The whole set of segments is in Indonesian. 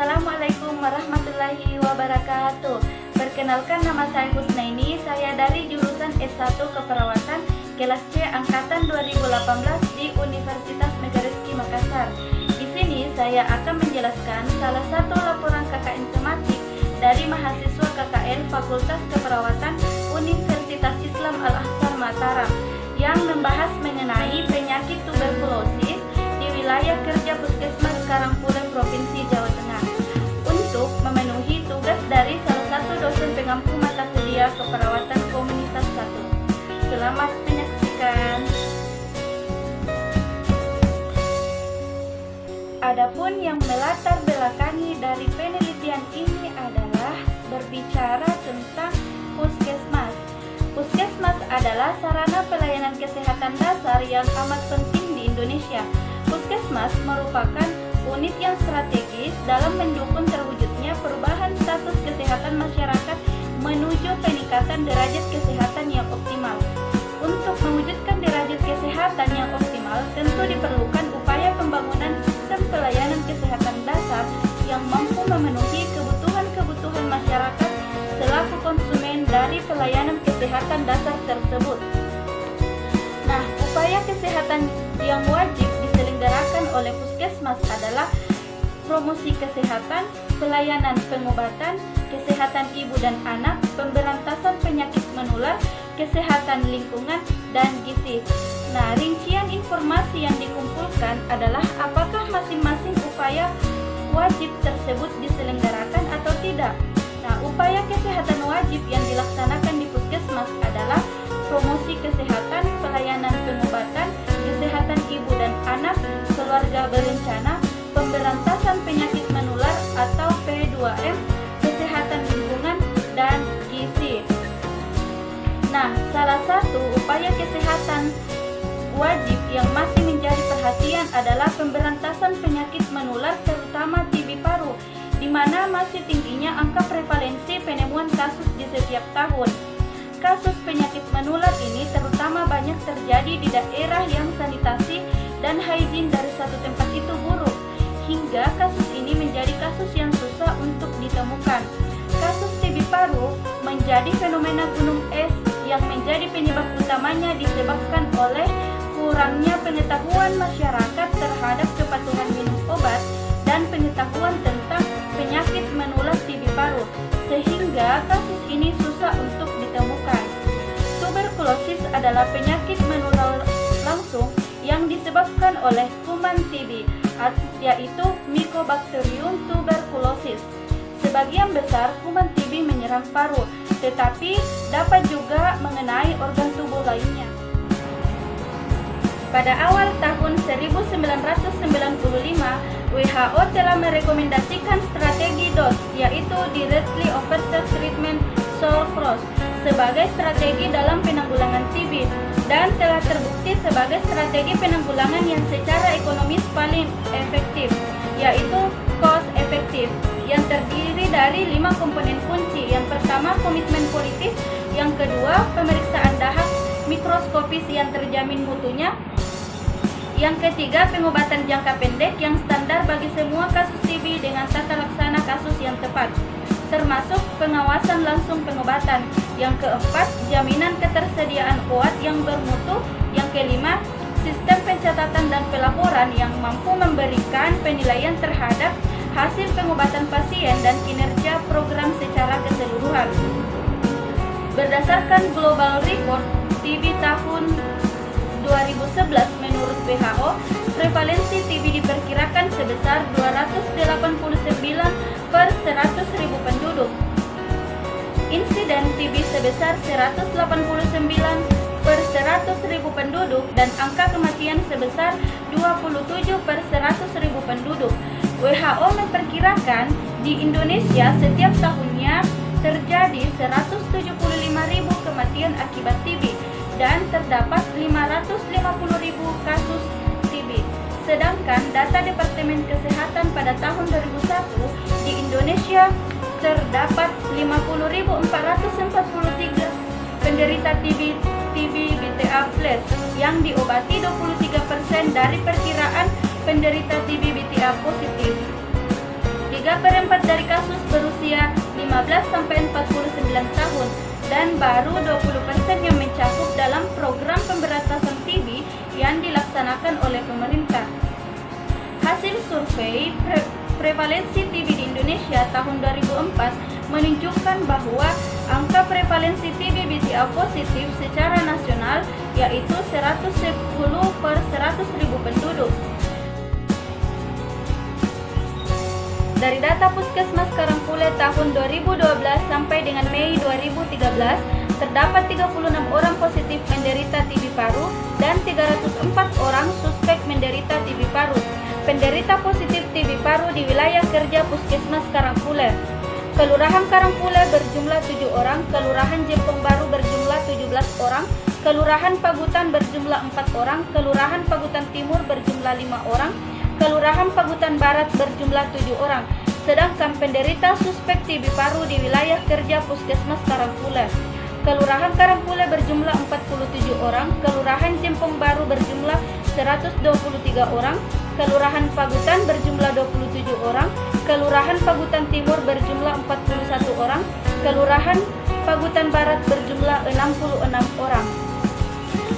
Assalamualaikum warahmatullahi wabarakatuh. Perkenalkan, nama saya Husnaini. Saya dari jurusan S1 Keperawatan kelas C angkatan 2018 di Universitas Megarizki Makassar. Di sini saya akan menjelaskan salah satu laporan KKN tematik dari mahasiswa KKN Fakultas Keperawatan Universitas Islam Al-Azhar Mataram yang membahas mengenai penyakit tuberkulosis di wilayah kerja Puskesmas Karangpulen, Provinsi Jawa Tengah, untuk memenuhi tugas dari salah satu dosen pengampu mata kuliah keperawatan komunitas 1. Selamat menyaksikan. Adapun yang melatar belakangi dari penelitian ini adalah berbicara tentang puskesmas. Puskesmas adalah sarana pelayanan kesehatan dasar yang amat penting di Indonesia. Puskesmas merupakan unit yang strategis dalam mendukung terwujudnya perubahan status kesehatan masyarakat menuju peningkatan derajat kesehatan yang optimal. Untuk mewujudkan derajat kesehatan yang optimal, tentu diperlukan upaya pembangunan sistem pelayanan kesehatan dasar yang mampu memenuhi kebutuhan-kebutuhan masyarakat selaku konsumen dari pelayanan kesehatan dasar tersebut. Nah, upaya kesehatan yang wajib diselenggarakan oleh puskesmas adalah promosi kesehatan, pelayanan pengobatan, kesehatan ibu dan anak, pemberantasan penyakit menular, kesehatan lingkungan, dan gizi. Nah, rincian informasi yang dikumpulkan adalah apakah masing-masing upaya wajib tersebut diselenggarakan atau tidak. Nah, upaya kesehatan wajib yang dilaksanakan di puskesmas adalah promosi kesehatan, pelayanan pengobatan, kesehatan ibu dan anak, keluarga berencana, pemberantasan penyakit menular atau P2M, kesehatan lingkungan, dan gizi. Nah, salah satu upaya kesehatan wajib yang masih menjadi perhatian adalah pemberantasan penyakit menular, terutama TB paru, di mana masih tingginya angka prevalensi penemuan kasus di setiap tahun. Kasus penyakit menular ini terutama banyak terjadi di daerah yang sanitasi dan hygiene dari satu tempat itu buruk, hingga kasus ini menjadi kasus yang susah untuk ditemukan. Kasus TB paru menjadi fenomena gunung es yang menjadi penyebab utamanya disebabkan oleh kurangnya pengetahuan masyarakat terhadap kepatuhan minum obat dan pengetahuan tentang penyakit menular TB paru, sehingga kasus ini susah untuk ditemukan. Tuberkulosis adalah penyakit menular langsung yang disebabkan oleh kuman TB, yaitu Mycobacterium tuberculosis. Sebagian besar kuman TB menyerang paru, tetapi dapat juga mengenai organ tubuh lainnya. Pada awal tahun 1995, WHO telah merekomendasikan strategi DOS, yaitu Directly Offered Treatment (SOCROS), sebagai strategi dalam penanggulangan TB, dan telah terbukti sebagai strategi penanggulangan yang secara ekonomis paling efektif, yaitu cost efektif, yang terdiri dari 5 komponen kunci. Yang pertama, komitmen politis; yang kedua, pemeriksaan dahak mikroskopis yang terjamin mutunya; yang ketiga, pengobatan jangka pendek yang standar bagi semua kasus TB dengan tata laksana kasus yang tepat, termasuk pengawasan langsung pengobatan; yang keempat, jaminan ketersediaan obat yang bermutu; yang kelima, sistem pencatatan dan pelaporan yang mampu memberikan penilaian terhadap hasil pengobatan pasien dan kinerja program secara keseluruhan. Berdasarkan Global Report TB tahun 2011 menurut WHO, prevalensi TB diperkirakan sebesar 289 per 100.000 penduduk. Insiden TB sebesar 189 per 100.000 penduduk dan angka kematian sebesar 27 per 100.000 penduduk. WHO memperkirakan di Indonesia setiap tahunnya terjadi 175.000 kematian akibat TB dan terdapat 550.000 kasus TB. Sedangkan data Departemen Kesehatan pada tahun 2001 di Indonesia terdapat 50.443 penderita TB BTA plus yang diobati 23% dari perkiraan penderita TB BTA positif. Di 3/4 dari kasus berusia 15-49 tahun, dan baru 20% yang mencakup dalam program pemberantasan TB yang dilaksanakan oleh pemerintah. Hasil survei prevalensi TB di Indonesia tahun 2004 menunjukkan bahwa angka prevalensi TB BCA positif secara nasional yaitu 110 per 100.000 penduduk. Dari data Puskesmas Karangpule tahun 2012 sampai dengan Mei 2013, terdapat 36 orang positif menderita TB paru dan 304 orang suspek menderita TB paru. Penderita positif TB paru di wilayah kerja Puskesmas Karangpule. Kelurahan Karangpule berjumlah 7 orang, Kelurahan Jempong Baru berjumlah 17 orang, Kelurahan Pagutan berjumlah 4 orang, Kelurahan Pagutan Timur berjumlah 5 orang, Kelurahan Pagutan Barat berjumlah 7 orang. Sedangkan penderita suspek TB paru di wilayah kerja Puskesmas Karangpule. Kelurahan Karangpule berjumlah 47 orang, Kelurahan Jempong Baru berjumlah 123 orang, Kelurahan Pagutan berjumlah 27 orang, Kelurahan Pagutan Timur berjumlah 41 orang, Kelurahan Pagutan Barat berjumlah 66 orang.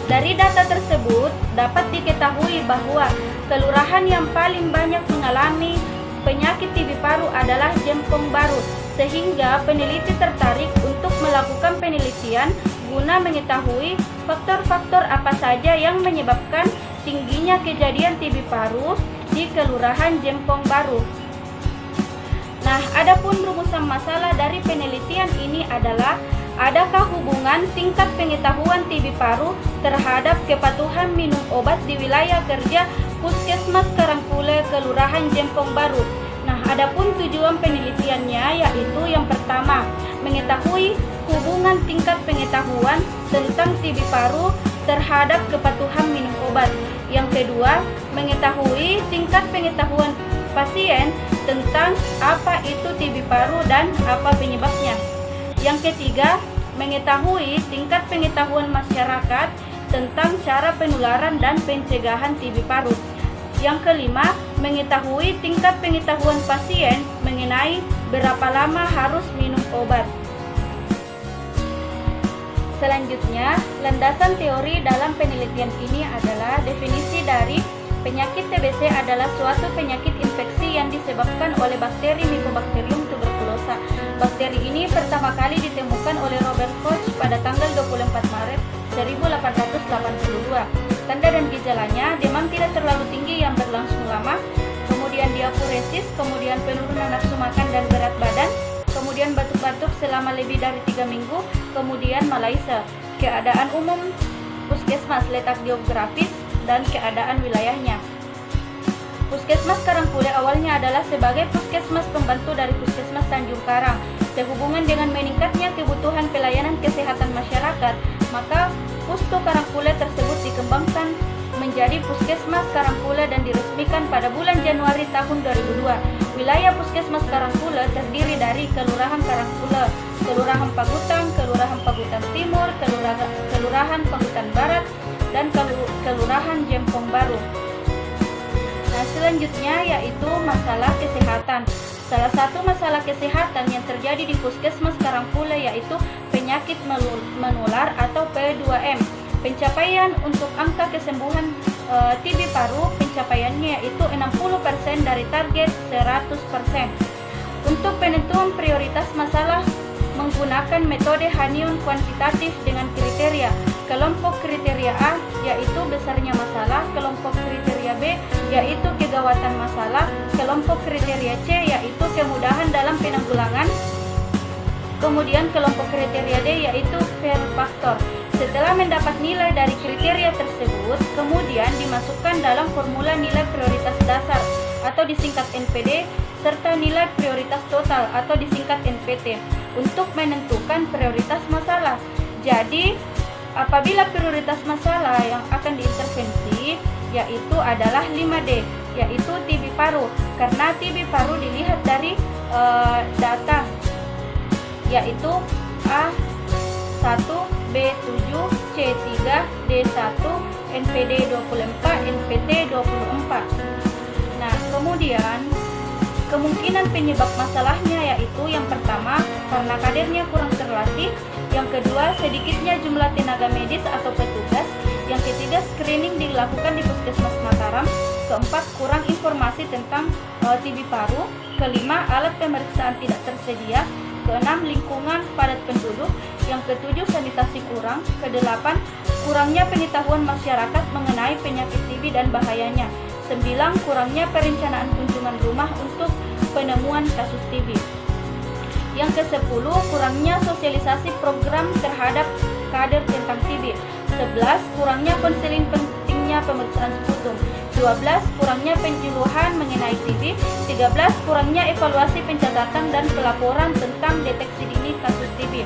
Dari data tersebut dapat diketahui bahwa kelurahan yang paling banyak mengalami penyakit TB paru adalah Jempong Baru, sehingga peneliti tertarik untuk melakukan penelitian guna mengetahui faktor-faktor apa saja yang menyebabkan tingginya kejadian TB paru di Kelurahan Jempong Baru. Nah, adapun rumusan masalah dari penelitian ini adalah, adakah hubungan tingkat pengetahuan TB paru terhadap kepatuhan minum obat di wilayah kerja Puskesmas Karangpule Kelurahan Jempong Baru? Nah, adapun tujuan penelitiannya yaitu yang pertama, mengetahui hubungan tingkat pengetahuan tentang TB paru terhadap kepatuhan minum obat. Yang kedua, mengetahui tingkat pengetahuan pasien tentang apa itu TB paru dan apa penyebabnya. Yang ketiga, mengetahui tingkat pengetahuan masyarakat tentang cara penularan dan pencegahan TB paru. Yang kelima, mengetahui tingkat pengetahuan pasien mengenai berapa lama harus minum obat. Selanjutnya, landasan teori dalam penelitian ini adalah definisi dari penyakit TBC adalah suatu penyakit infeksi yang disebabkan oleh bakteri Mycobacterium tuberculosa. Bakteri ini pertama kali ditemukan oleh Robert Koch pada tanggal 24 Maret 1882. Tanda dan gejalanya, demam tidak terlalu tinggi yang berlangsung lama, kemudian diapuresis, kemudian penurunan nafsu makan dan berat badan, kemudian batuk-batuk selama lebih dari 3 minggu, kemudian malaise. Keadaan umum Puskesmas, letak geografis, dan keadaan wilayahnya. Puskesmas Karangpule awalnya adalah sebagai puskesmas pembantu dari Puskesmas Tanjung Karang. Sehubungan dengan meningkatnya kebutuhan pelayanan kesehatan masyarakat, maka Pusko Karangpule tersebut dikembangkan menjadi Puskesmas Karangpule dan diresmikan pada bulan Januari tahun 2002. Wilayah Puskesmas Karangpule terdiri dari Kelurahan Karangpule, Kelurahan Pagutan, Kelurahan Pagutan Timur, Kelurahan Pagutan Barat, dan Kelurahan Jempong Baru. Nah, selanjutnya yaitu masalah kesehatan. Salah satu masalah kesehatan yang terjadi di Puskesmas Karangpule yaitu penyakit menular atau P2M. Pencapaian untuk angka kesembuhan TB paru, pencapaiannya yaitu 60% dari target 100%. Untuk penentuan prioritas masalah menggunakan metode Hanion kuantitatif dengan kriteria. Kelompok kriteria A yaitu besarnya masalah, kelompok kriteria B yaitu kegawatan masalah, kelompok kriteria C yaitu kemudahan dalam penanggulangan, kemudian kelompok kriteria D yaitu fair faktor. Setelah mendapat nilai dari kriteria tersebut, kemudian dimasukkan dalam formula nilai prioritas dasar atau disingkat NPD serta nilai prioritas total atau disingkat NPT untuk menentukan prioritas masalah. Jadi, apabila prioritas masalah yang akan diintervensi yaitu adalah 5D, yaitu TB paru, karena TB paru dilihat dari data yaitu A1, B7, C3, D1, NPD 24, NPT 24. Nah, Kemungkinan penyebab masalahnya yaitu yang pertama, karena kadernya kurang terlatih, yang kedua, sedikitnya jumlah tenaga medis atau petugas, yang ketiga, screening dilakukan di Puskesmas Mataram, keempat, kurang informasi tentang TB paru, kelima, alat pemeriksaan tidak tersedia, keenam, lingkungan padat penduduk, yang ketujuh, sanitasi kurang, kedelapan, kurangnya pengetahuan masyarakat mengenai penyakit TB dan bahayanya, 9. Kurangnya perencanaan kunjungan rumah untuk penemuan kasus TB. Yang ke-10, kurangnya sosialisasi program terhadap kader tentang TB. 11. Kurangnya konseling pentingnya pemeriksaan sputum. 12. Kurangnya penyuluhan mengenai TB. 13. Kurangnya evaluasi pencatatan dan pelaporan tentang deteksi dini kasus TB.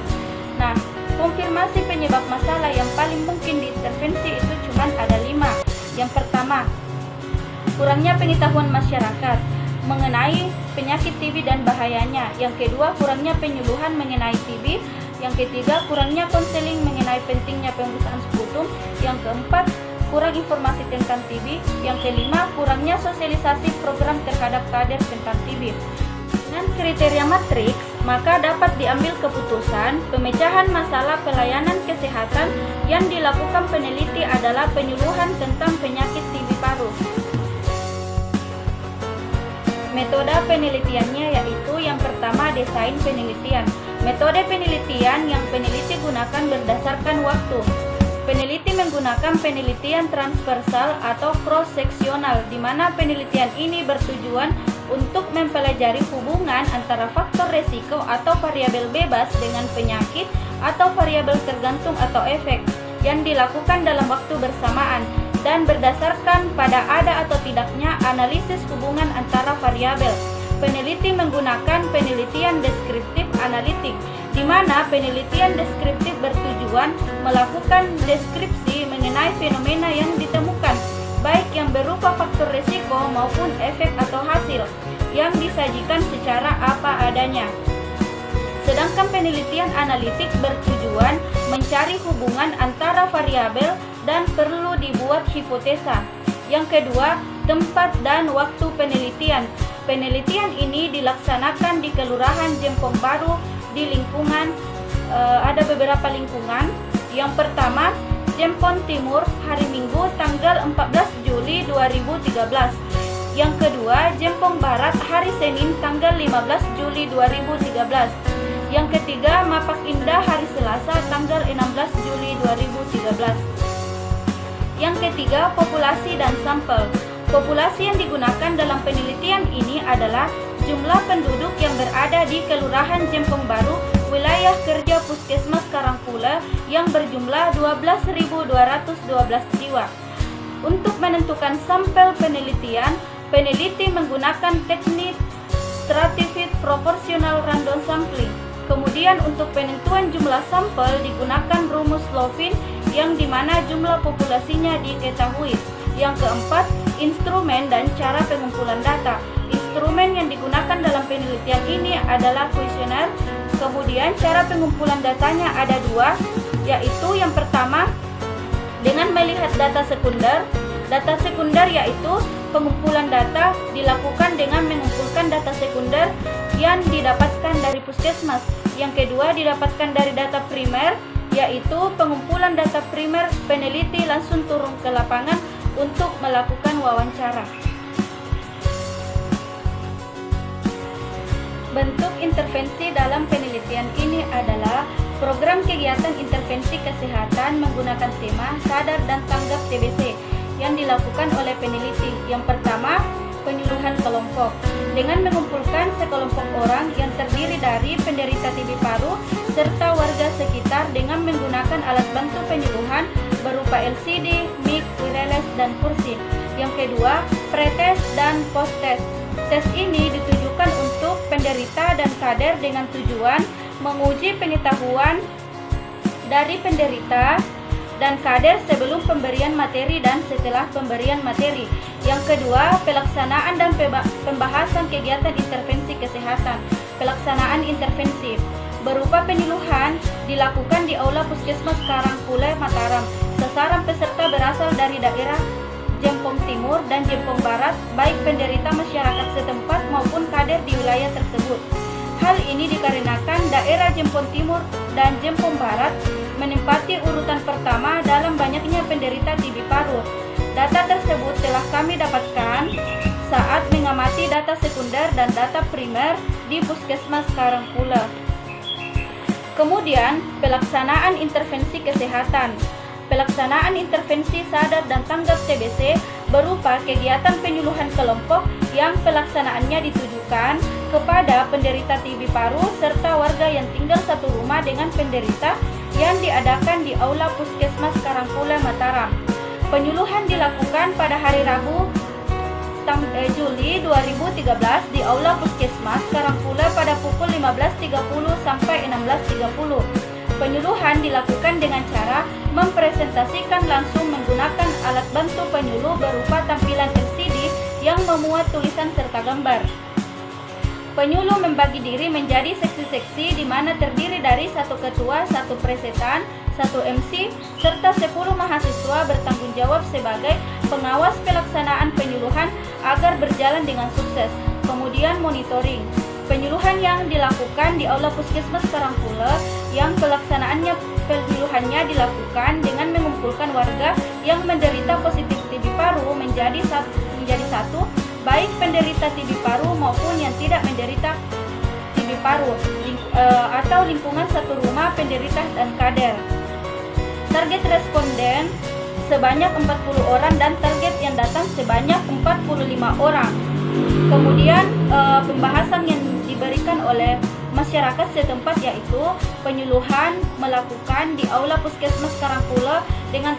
Nah, konfirmasi penyebab masalah yang paling mungkin diintervensi itu cuma ada 5. Yang pertama, kurangnya pengetahuan masyarakat mengenai penyakit TB dan bahayanya. Yang kedua, kurangnya penyuluhan mengenai TB. Yang ketiga, kurangnya konseling mengenai pentingnya pemeriksaan sputum. Yang keempat, kurang informasi tentang TB. Yang kelima, kurangnya sosialisasi program terhadap kader tentang TB. Dengan kriteria matriks, maka dapat diambil keputusan pemecahan masalah pelayanan kesehatan yang dilakukan peneliti adalah penyuluhan tentang penyakit TB paru. Metode penelitiannya yaitu yang pertama, desain penelitian. Metode penelitian yang peneliti gunakan berdasarkan waktu. Peneliti menggunakan penelitian transversal atau cross-seksional, di mana penelitian ini bertujuan untuk mempelajari hubungan antara faktor resiko atau variabel bebas dengan penyakit atau variabel tergantung atau efek yang dilakukan dalam waktu bersamaan, dan berdasarkan pada ada atau tidaknya analisis hubungan antara variabel. Peneliti menggunakan penelitian deskriptif analitik, di mana penelitian deskriptif bertujuan melakukan deskripsi mengenai fenomena yang ditemukan, baik yang berupa faktor risiko maupun efek atau hasil, yang disajikan secara apa adanya. Sedangkan penelitian analitik bertujuan mencari hubungan antara variabel dan perlu dibuat hipotesa. Yang kedua, tempat dan waktu penelitian. Penelitian ini dilaksanakan di Kelurahan Jempong Baru di lingkungan, ada beberapa lingkungan. Yang pertama, Jempong Timur, hari Minggu tanggal 14 Juli 2013. Yang kedua, Jempong Barat, hari Senin tanggal 15 Juli 2013. Yang ketiga, Mapak Indah, hari Selasa tanggal 16 Juli 2013. Yang ketiga, populasi dan sampel. Populasi yang digunakan dalam penelitian ini adalah jumlah penduduk yang berada di Kelurahan Jempong Baru, wilayah kerja Puskesmas Karangpula yang berjumlah 12.212 jiwa. Untuk menentukan sampel penelitian, peneliti menggunakan teknik stratified proportional random sampling. Kemudian untuk penentuan jumlah sampel digunakan rumus Lovin yang dimana jumlah populasinya diketahui. Yang keempat, instrumen dan cara pengumpulan data. Instrumen yang digunakan dalam penelitian ini adalah kuesioner. Kemudian cara pengumpulan datanya ada 2, yaitu yang pertama dengan melihat data sekunder. Data sekunder yaitu pengumpulan data dilakukan dengan mengumpulkan data sekunder yang didapatkan dari puskesmas. Yang kedua didapatkan dari data primer, yaitu pengumpulan data primer, peneliti langsung turun ke lapangan untuk melakukan wawancara. Bentuk intervensi dalam penelitian ini adalah program kegiatan intervensi kesehatan menggunakan tema sadar dan tanggap TBC yang dilakukan oleh peneliti. Yang pertama, penyuluhan kelompok dengan mengumpulkan sekelompok orang yang terdiri dari penderita TB paru serta warga sekitar dengan menggunakan alat bantu penyuluhan berupa LCD, mic, wireless, dan kursi. Yang kedua, pretest dan post-test. Tes ini ditujukan untuk penderita dan kader dengan tujuan menguji pengetahuan dari penderita dan kader sebelum pemberian materi dan setelah pemberian materi. Yang kedua, pelaksanaan dan pembahasan kegiatan intervensi kesehatan. Pelaksanaan intervensi berupa penyuluhan dilakukan di Aula Puskesmas Karangpula, Mataram. Sasaran peserta berasal dari daerah Jempong Timur dan Jempong Barat, baik penderita masyarakat setempat maupun kader di Hal ini dikarenakan daerah Jempol Timur dan Jempol Barat menempati urutan pertama dalam banyaknya penderita TB paru. Data tersebut telah kami dapatkan saat mengamati data sekunder dan data primer di Puskesmas Karangpula. Kemudian, pelaksanaan intervensi kesehatan. Pelaksanaan intervensi sadar dan tanggap TBC berupa kegiatan penyuluhan kelompok yang pelaksanaannya ditujukan kepada penderita TB paru serta warga yang tinggal satu rumah dengan penderita yang diadakan di Aula Puskesmas Karangpula, Mataram. Penyuluhan dilakukan pada hari Rabu Juli 2013 di Aula Puskesmas Karangpula pada pukul 15.30 sampai 16.30. Penyuluhan dilakukan dengan cara mempresentasikan langsung menggunakan alat bantu penyuluh berupa tampilan LCD yang memuat tulisan serta gambar. Penyuluh membagi diri menjadi seksi-seksi di mana terdiri dari satu ketua, satu presetan, satu MC, serta 10 mahasiswa bertanggung jawab sebagai pengawas pelaksanaan penyuluhan agar berjalan dengan sukses. Kemudian monitoring. Penyuluhan yang dilakukan di Aula Puskesmas Karangpula yang penyuluhannya dilakukan dengan mengumpulkan warga yang menderita positif TB paru menjadi satu, baik penderita TB paru maupun yang tidak menderita TB paru atau lingkungan satu rumah penderita dan kader. Target responden sebanyak 40 orang dan target yang datang sebanyak 45 orang. Kemudian pembahasan yang diberikan oleh masyarakat setempat yaitu penyuluhan melakukan di Aula Puskesmas Karangpula dengan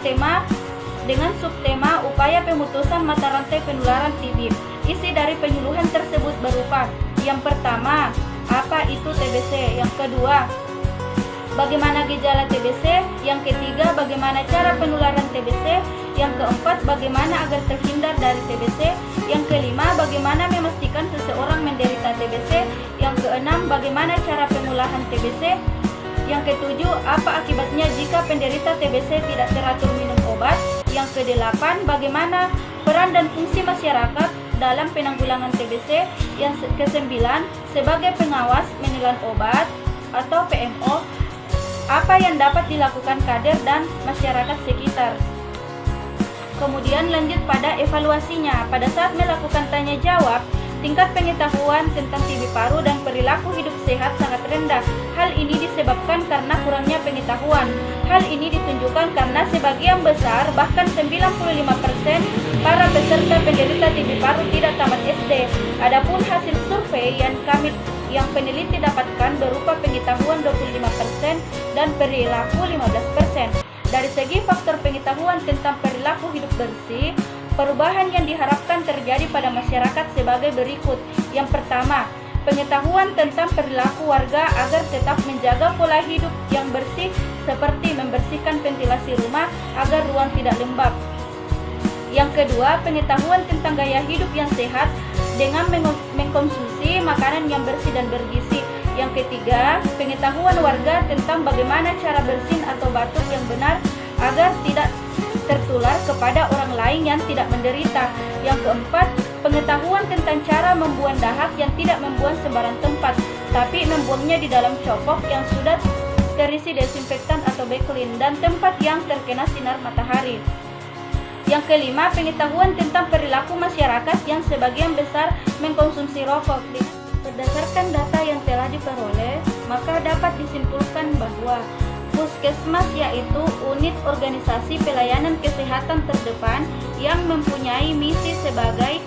subtema upaya pemutusan mata rantai penularan TB. Isi dari penyuluhan tersebut berupa: yang pertama, apa itu TBC? Yang kedua, bagaimana gejala TBC? Yang ketiga, bagaimana cara penularan TBC? Yang keempat, bagaimana agar terhindar dari TBC? Yang kelima, bagaimana memastikan seseorang menderita TBC? Yang keenam, bagaimana cara pengolahan TBC? Yang ketujuh, apa akibatnya jika penderita TBC tidak teratur minum obat? Yang kedelapan, bagaimana peran dan fungsi masyarakat dalam penanggulangan TBC? Yang kesembilan, sebagai pengawas menelan obat atau PMO, apa yang dapat dilakukan kader dan masyarakat sekitar. Kemudian lanjut pada evaluasinya. Pada saat melakukan tanya jawab, tingkat pengetahuan tentang TB paru dan perilaku hidup sehat sangat rendah. Hal ini disebabkan karena kurangnya pengetahuan. Hal ini ditunjukkan karena sebagian besar, bahkan 95% para peserta penderita TB paru tidak tamat SD. Adapun hasil survei yang peneliti dapatkan berupa pengetahuan 25% dan perilaku 15%. Dari segi faktor pengetahuan tentang perilaku hidup bersih, perubahan yang diharapkan terjadi pada masyarakat sebagai berikut. Yang pertama, pengetahuan tentang perilaku warga agar tetap menjaga pola hidup yang bersih seperti membersihkan ventilasi rumah agar ruang tidak lembab. Yang kedua, pengetahuan tentang gaya hidup yang sehat dengan mengkonsumsi makanan yang bersih dan bergizi. Yang ketiga, pengetahuan warga tentang bagaimana cara bersin atau batuk yang benar agar tidak tertular kepada orang lain yang tidak menderita. Yang keempat, pengetahuan tentang cara membuang dahak yang tidak membuang sembarang tempat, tapi membuangnya di dalam copok yang sudah terisi desinfektan atau beklin dan tempat yang terkena sinar matahari. Yang kelima, pengetahuan tentang perilaku masyarakat yang sebagian besar mengkonsumsi rokok. Berdasarkan data yang telah diperoleh, maka dapat disimpulkan bahwa Puskesmas yaitu unit organisasi pelayanan kesehatan terdepan yang mempunyai misi sebagai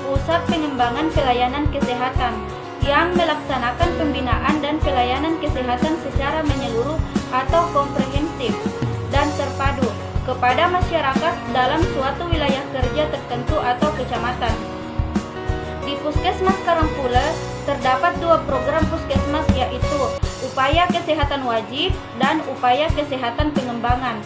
pusat pengembangan pelayanan kesehatan yang melaksanakan pembinaan dan pelayanan kesehatan secara menyeluruh atau komprehensif dan terpadu kepada masyarakat dalam suatu wilayah kerja tertentu atau kecamatan. Di Puskesmas Karangpula terdapat dua program puskesmas yaitu upaya kesehatan wajib dan upaya kesehatan pengembangan.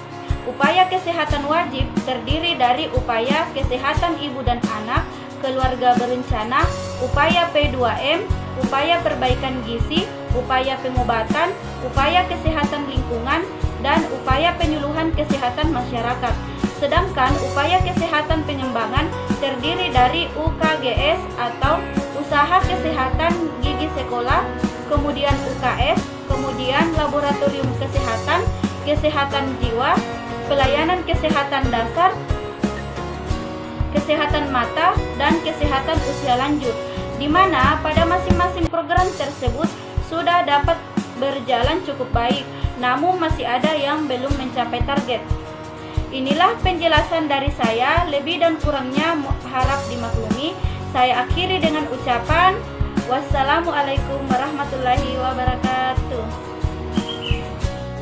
Upaya kesehatan wajib terdiri dari upaya kesehatan ibu dan anak, keluarga berencana, upaya P2M, upaya perbaikan gizi, upaya pengobatan, upaya kesehatan lingkungan, dan upaya penyuluhan kesehatan masyarakat. Sedangkan upaya kesehatan pengembangan terdiri dari UKGS atau Usaha Kesehatan Gigi Sekolah, kemudian UKS, kemudian laboratorium kesehatan, kesehatan jiwa, pelayanan kesehatan dasar, kesehatan mata, dan kesehatan usia lanjut, di mana pada masing-masing program tersebut sudah dapat berjalan cukup baik, namun masih ada yang belum mencapai target. Inilah penjelasan dari saya, lebih dan kurangnya harap dimaklumi. Saya akhiri dengan ucapan wassalamualaikum warahmatullahi wabarakatuh.